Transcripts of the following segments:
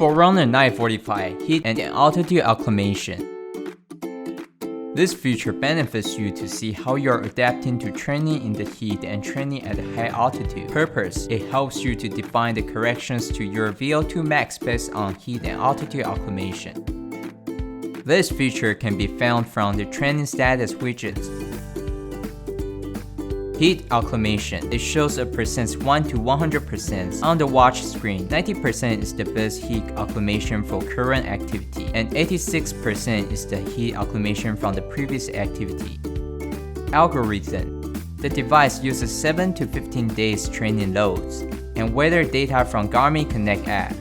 Forerunner 945 Heat and Altitude Acclimation. This feature benefits you to see how you are adapting to training in the heat and training at a high altitude. Purpose: it helps you to define the corrections to your VO2 max based on heat and altitude acclimation. This feature can be found from the training status widget. Heat acclimation. It shows a percent 1 to 100% on the watch screen. 90% is the best heat acclimation for current activity, and 86% is the heat acclimation from the previous activity. Algorithm. The device uses 7 to 15 days training loads and weather data from Garmin Connect app.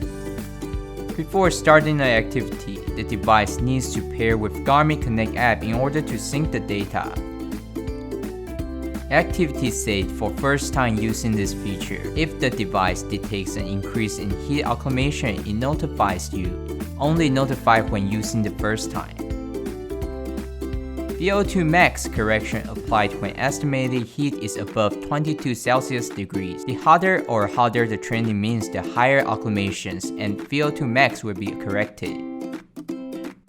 Before starting an activity, the device needs to pair with Garmin Connect app in order to sync the data. Activity set for first time using this feature. If the device detects an increase in heat acclimation, it notifies you. Only notify when using the first time. VO2 max correction applied when estimated heat is above 22 Celsius degrees. The hotter the training means, the higher acclimations and VO2 max will be corrected.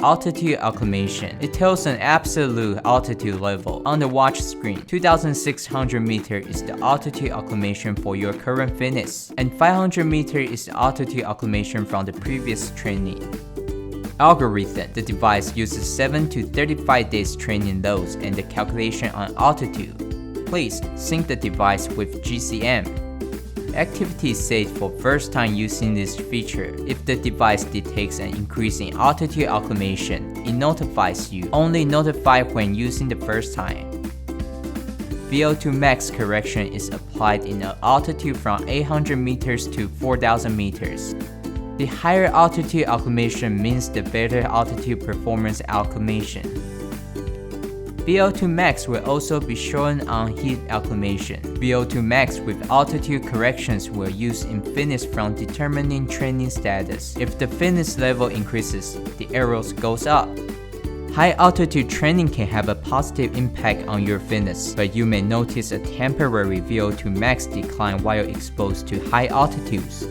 Altitude acclimation. It tells an absolute altitude level on the watch screen. 2,600 meters is the altitude acclimation for your current fitness, and 500 meters is the altitude acclimation from the previous training. Algorithm. The device uses 7 to 35 days training loads and the calculation on altitude. Please sync the device with GCM. Activity set for first time using this feature. If the device detects an increase in altitude acclimation, it notifies you. Only notify when using the first time. VO2 max correction is applied in an altitude from 800 meters to 4,000 meters. The higher altitude acclimation means the better altitude performance acclimation. VO2 max will also be shown on heat acclimation. VO2 max with altitude corrections will use in fitness from determining training status. If the fitness level increases, the arrows goes up. High altitude training can have a positive impact on your fitness, but you may notice a temporary VO2 max decline while exposed to high altitudes.